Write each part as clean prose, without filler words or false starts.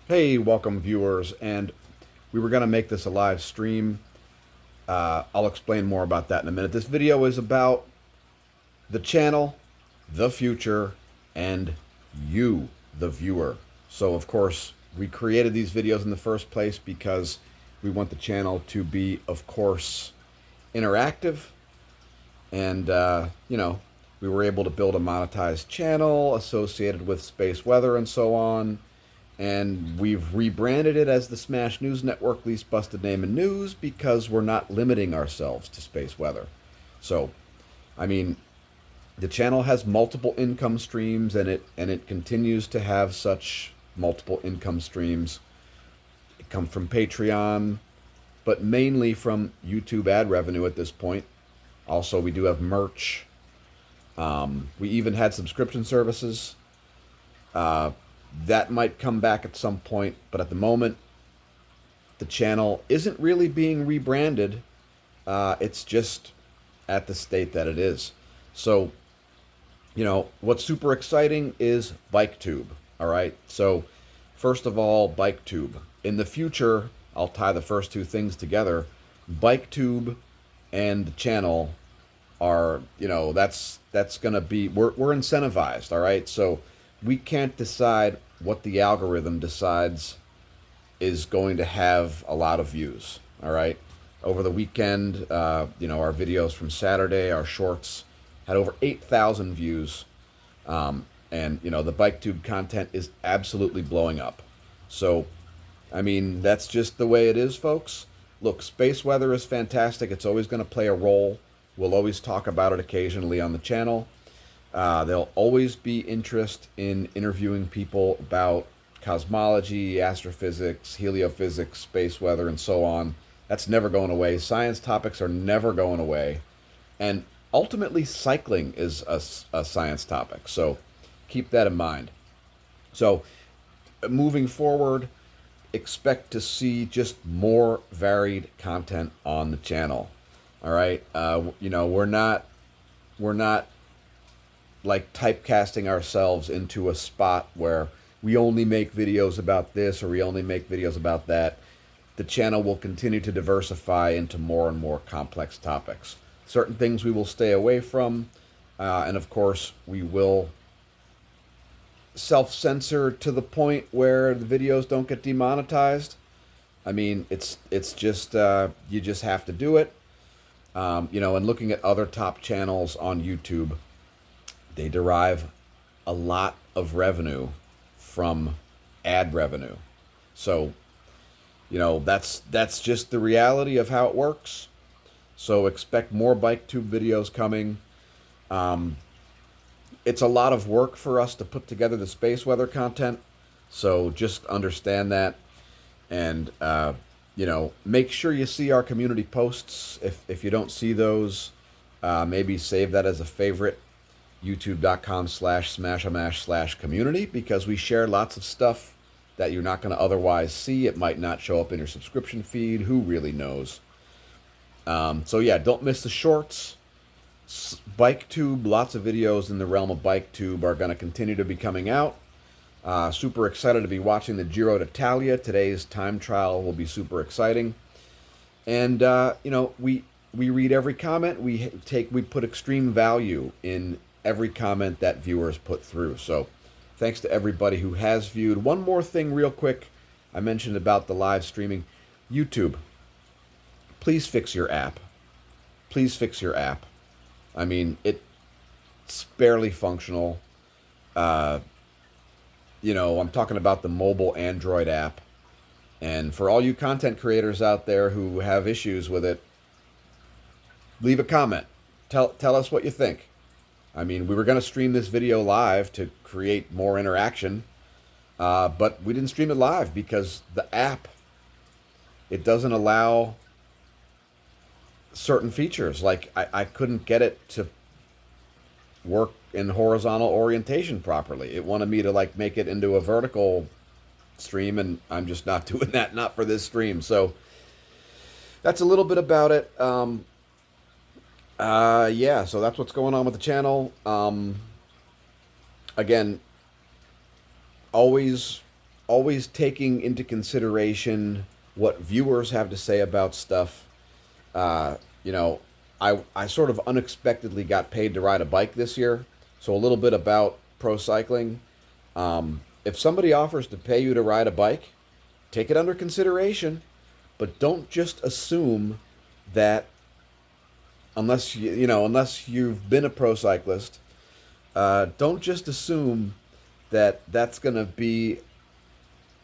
Hey, welcome viewers, and we were going to make this a live stream. I'll explain more about that in a minute. This video is about the channel, the future, and you, the viewer. So, of course, we created these videos in the first place because we want the channel to be, of course, interactive. And, we were able to build a monetized channel associated with space weather and so on. And we've rebranded it as the Smash News Network, least busted name in news, because we're not limiting ourselves to space weather. So, I mean, the channel has multiple income streams, and it continues to have such multiple income streams. It comes from Patreon, but mainly from YouTube ad revenue at this point. Also, we do have merch. We even had subscription services. Uh, that might come back at some point, but at the moment, the channel isn't really being rebranded. It's just at the state that it is. So, what's super exciting is BikeTube. All right. So, first of all, BikeTube. In the future, I'll tie the first two things together. BikeTube and the channel are, that's going to be, we're incentivized. All right. So, we can't decide what the algorithm decides is going to have a lot of views. All right. Over the weekend, our videos from Saturday, our shorts had over 8,000 views. And the BikeTube content is absolutely blowing up. So, I mean, that's just the way it is, folks. Look, space weather is fantastic. It's always going to play a role. We'll always talk about it occasionally on the channel. There'll always be interest in interviewing people about cosmology, astrophysics, heliophysics, space weather, and so on. That's never going away. Science topics are never going away. And ultimately, cycling is a science topic. So keep that in mind. So moving forward, expect to see just more varied content on the channel. All right. We're not like typecasting ourselves into a spot where we only make videos about this or we only make videos about that. The channel will continue to diversify into more and more complex topics. Certain things we will stay away from, and of course, we will self-censor to the point where the videos don't get demonetized. I mean, it's just you just have to do it. And looking at other top channels on YouTube, they derive a lot of revenue from ad revenue. So, that's just the reality of how it works. So expect more BikeTube videos coming. Um, it's a lot of work for us to put together the space weather content. So just understand that, and make sure you see our community posts. If you don't see those, maybe save that as a favorite. YouTube.com/smashamash/community, because we share lots of stuff that you're not going to otherwise see. It might not show up in your subscription feed. Who really knows? So yeah, don't miss the shorts. BikeTube, lots of videos in the realm of BikeTube are going to continue to be coming out. Super excited to be watching the Giro d'Italia. Today's time trial will be super exciting. And we read every comment. We put extreme value in every comment that viewers put through. So thanks to everybody who has viewed. One more thing real quick. I mentioned about the live streaming. YouTube, please fix your app. Please fix your app. I mean, it's barely functional. Uh, I'm talking about the mobile Android app. And for all you content creators out there who have issues with it, leave a comment. Tell us what you think. I mean, we were going to stream this video live to create more interaction, but we didn't stream it live because the app, it doesn't allow certain features. Like I couldn't get it to work in horizontal orientation properly. It wanted me to like make it into a vertical stream, and I'm just not doing that, not for this stream. So that's a little bit about it. Yeah, so that's what's going on with the channel. Again, always always taking into consideration what viewers have to say about stuff. You know, I sort of unexpectedly got paid to ride a bike this year. So a little bit about pro cycling. If somebody offers to pay you to ride a bike, take it under consideration, but don't just assume that unless you've been a pro cyclist, don't just assume that that's going to be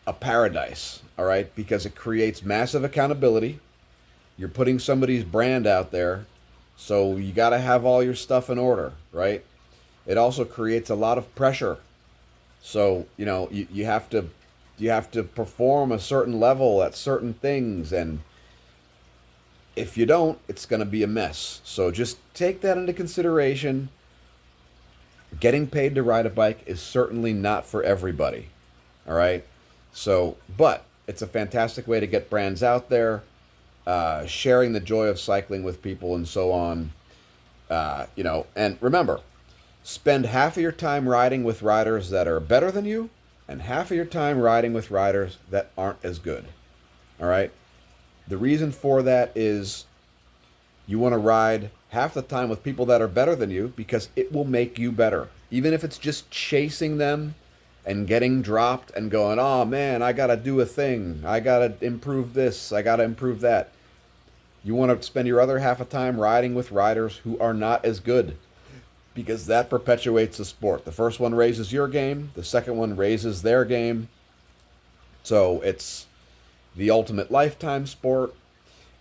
a paradise, all right? Because it creates massive accountability. You're putting somebody's brand out there, so you got to have all your stuff in order, right? It also creates a lot of pressure. So, you have to perform a certain level at certain things, and if you don't, it's going to be a mess. So just take that into consideration. Getting paid to ride a bike is certainly not for everybody. All right. So, but it's a fantastic way to get brands out there, sharing the joy of cycling with people and so on. And remember, spend half of your time riding with riders that are better than you and half of your time riding with riders that aren't as good. All right. The reason for that is you want to ride half the time with people that are better than you because it will make you better. Even if it's just chasing them and getting dropped and going, oh man, I got to do a thing. I got to improve this. I got to improve that. You want to spend your other half of time riding with riders who are not as good because that perpetuates the sport. The first one raises your game. The second one raises their game. So it's the ultimate lifetime sport,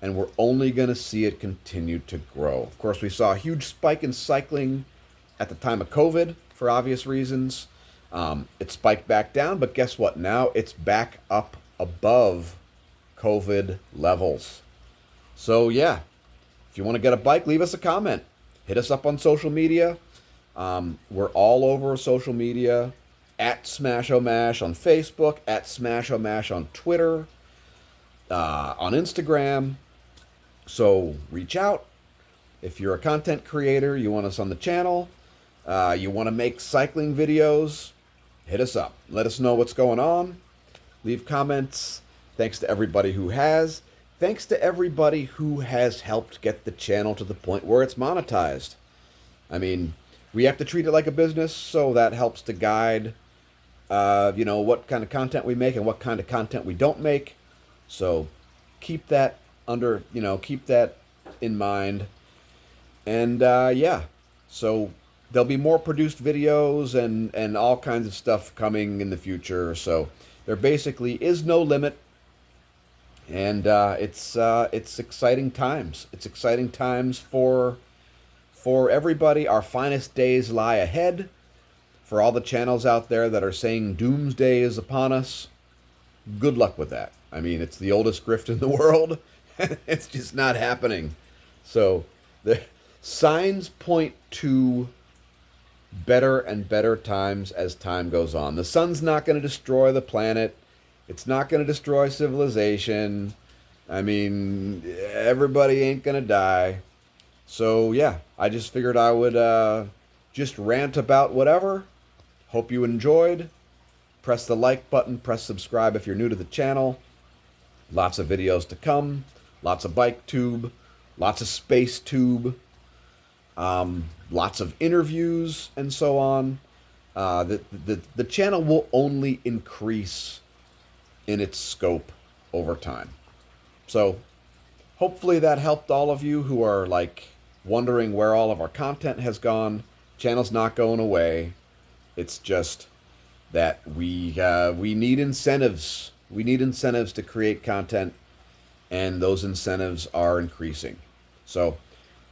and we're only going to see it continue to grow. Of course, we saw a huge spike in cycling at the time of COVID for obvious reasons. It spiked back down, but guess what? Now it's back up above COVID levels. So yeah, if you want to get a bike, leave us a comment. Hit us up on social media. We're all over social media, at Smash-O-Mash on Facebook, at Smash-O-Mash on Twitter, on Instagram. So reach out. If you're a content creator, you want us on the channel, you want to make cycling videos, hit us up. Let us know what's going on. Leave comments. Thanks to everybody who has. Thanks to everybody who has helped get the channel to the point where it's monetized. I mean, we have to treat it like a business, so that helps to guide, what kind of content we make and what kind of content we don't make. So keep that keep that in mind. And so there'll be more produced videos and all kinds of stuff coming in the future. So there basically is no limit. And it's exciting times. It's exciting times for everybody. Our finest days lie ahead. For all the channels out there that are saying doomsday is upon us, good luck with that. I mean, it's the oldest grift in the world. It's just not happening. So the signs point to better and better times as time goes on. The sun's not going to destroy the planet. It's not going to destroy civilization. I mean, everybody ain't going to die. So yeah, I just figured I would just rant about whatever. Hope you enjoyed. Press the like button. Press subscribe if you're new to the channel. Lots of videos to come. Lots of bike tube. Lots of space tube. Lots of interviews and so on. The channel will only increase in its scope over time. So hopefully that helped all of you who are wondering where all of our content has gone. Channel's not going away. It's just that we need incentives. We need incentives to create content, and those incentives are increasing. So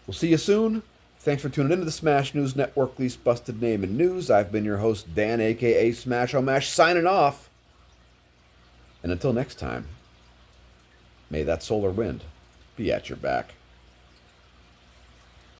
we'll see you soon. Thanks for tuning into the Smash News Network, least busted name in news. I've been your host, Dan, a.k.a. Smash-O-Mash, signing off. And until next time, may that solar wind be at your back.